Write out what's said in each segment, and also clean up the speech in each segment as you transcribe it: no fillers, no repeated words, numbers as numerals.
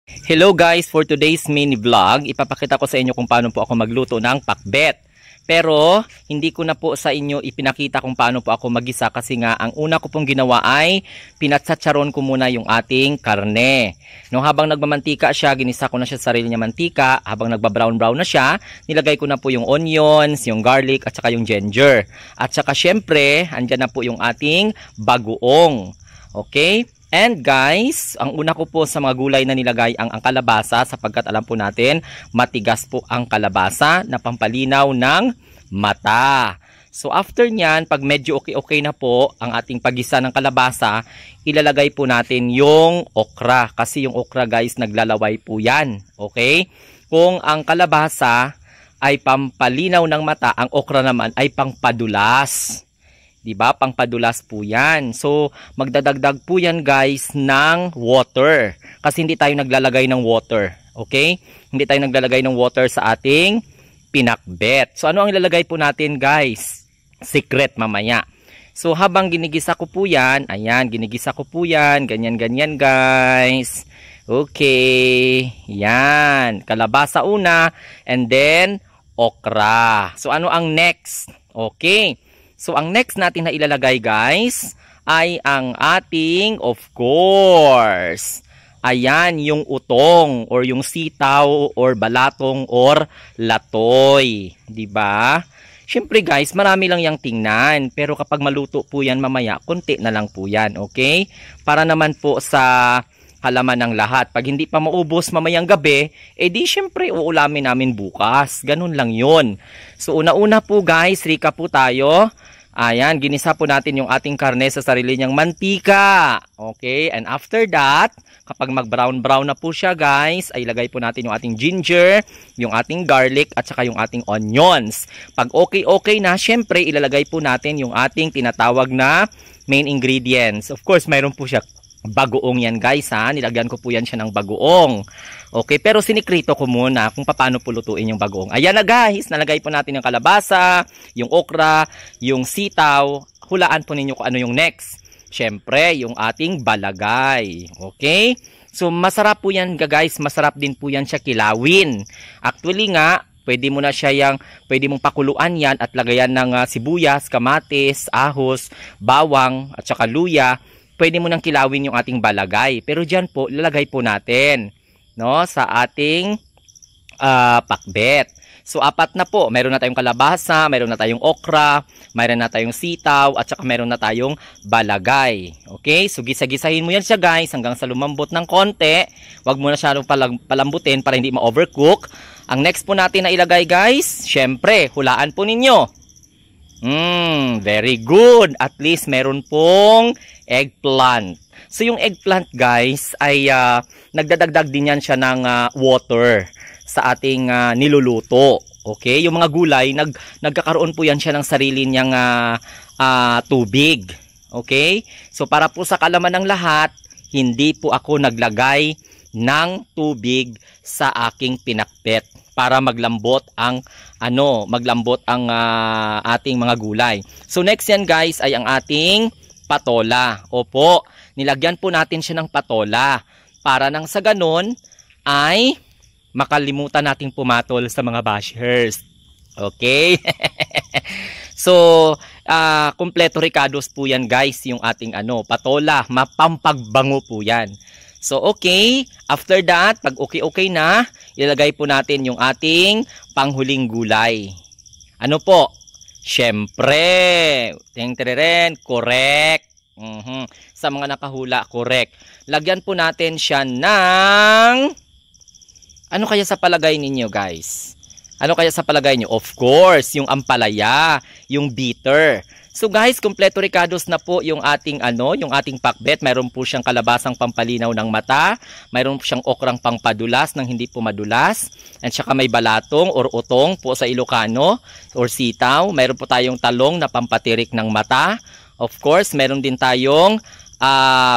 Hello guys, for today's mini vlog, ipapakita ko sa inyo kung paano po ako magluto ng pakbet. Pero hindi ko na po sa inyo ipinakita kung paano po ako magisa kasi nga ang una ko pong ginawa ay pinatsatsaron ko muna yung ating karne. No, habang nagmamantika siya, ginisa ko na siya sa sarili niya mantika. Habang nagbabrown-brown na siya, nilagay ko na po yung onions, yung garlic at saka yung ginger. At saka syempre, andyan na po yung ating bagoong. Okay? And guys, ang una ko po sa mga gulay na nilagay ang kalabasa sapagkat alam po natin matigas po ang kalabasa na pampalinaw ng mata. So after nyan, pag medyo okay na po ang ating paggisa ng kalabasa, ilalagay po natin yung okra. Kasi yung okra guys, naglalaway po yan. Okay? Kung ang kalabasa ay pampalinaw ng mata, ang okra naman ay pangpadulas. Diba? Pangpadulas po yan. So, magdadagdag po yan guys ng water. Kasi hindi tayo naglalagay ng water. Okay? Hindi tayo naglalagay ng water sa ating pinakbet. So, ano ang ilalagay po natin guys? Secret mamaya. So, habang ginigisa ko po yan, ayan, ginigisa ko po yan, ganyan-ganyan guys. Okay. Yan. Kalabasa una, and then okra. So, ano ang next? Okay. So, ang next natin na ilalagay guys ay ang ating, of course, ayan, yung utong or yung sitaw or balatong or latoy. Diba? Siyempre guys, marami lang yang tingnan. Pero kapag maluto po yan mamaya, konti na lang po yan. Okay? Para naman po sa halaman ng lahat. Pag hindi pa maubos mamayang gabi, di syempre uulamin namin bukas. Ganun lang yun. So, una-una po guys, recap po tayo. Ayan, ginisa po natin yung ating karne sa sarili niyang mantika. Okay, and after that, kapag mag-brown-brown na po siya guys, ay ilagay po natin yung ating ginger, yung ating garlic, at saka yung ating onions. Pag okay na, syempre ilalagay po natin yung ating tinatawag na main ingredients. Of course, mayroon po siya bagoong yan guys ha. Nilagyan ko po yan siya ng bagoong. Okay, pero sinikrito ko muna kung paano po lutuin yung bagoong. Ayan na guys, nalagay po natin yung kalabasa, yung okra, yung sitaw. Hulaan po ninyo kung ano yung next. Syempre, yung ating balagay. Okay? So, masarap po yan guys. Masarap din po yan siya kilawin. Actually nga, pwede mo na siya pwede mong pakuluan yan at lagayan ng sibuyas, kamatis, ahos, bawang, at saka luya. Pwede mo nang kilawin yung ating balagay. Pero dyan po, lalagay po natin, no, sa ating pakbet. So, apat na po. Meron na tayong kalabasa, meron na tayong okra, meron na tayong sitaw, at saka meron na tayong balagay. Okay? So, gisa-gisahin mo yan siya guys hanggang sa lumambot ng konti. Huwag mo na siya palambutin para hindi ma-overcook. Ang next po natin na ilagay guys, syempre, hulaan po ninyo. Very good. At least meron pong eggplant. So yung eggplant guys ay nagdadagdag din yan siya ng water sa ating niluluto. Okay? Yung mga gulay, nagkakaroon po yan siya ng sarili niyang tubig. Okay? So para po sa kalaman ng lahat, hindi po ako naglagay ng tubig sa aking pinakbet para maglambot ang ating mga gulay. So next yan guys ay ang ating patola. Opo, nilagyan po natin siya ng patola para nang sa ganon ay makalimutan nating pumatol sa mga bashers. Okay? So, kompleto ricados po yan guys, yung ating patola, mapampagbango po yan. So, okay. After that, pag okay na, ilalagay po natin yung ating panghuling gulay. Ano po? Syempre. Correct. Sa mga nakahula, correct. Lagyan po natin siya ng... Ano kaya sa palagay ninyo, guys? Ano kaya sa palagay niyo? Of course, yung ampalaya, yung bitter. So guys, kompleto ricados na po yung ating yung ating pakbet. Mayroon po siyang kalabasang pampalinaw ng mata, mayroon po siyang okrang pangpadulas ng hindi po madulas, at saka may balatong or utong po sa Ilocano or sitaw. Mayroon po tayong talong na pampatirik ng mata. Of course, mayroon din tayong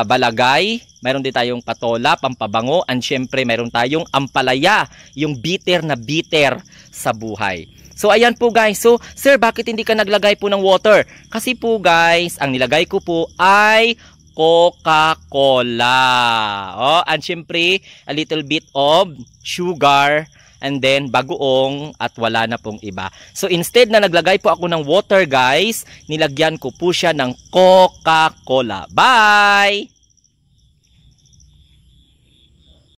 balagay, mayroon din tayong patola, pampabango, and syempre mayroon tayong ampalaya, yung bitter na bitter sa buhay. So ayan po guys. So sir, bakit hindi ka naglagay po ng water? Kasi po guys, ang nilagay ko po ay Coca-Cola. Oh, and syempre, a little bit of sugar and then bagoong at wala na pong iba. So instead na naglagay po ako ng water guys, nilagyan ko po siya ng Coca-Cola. Bye!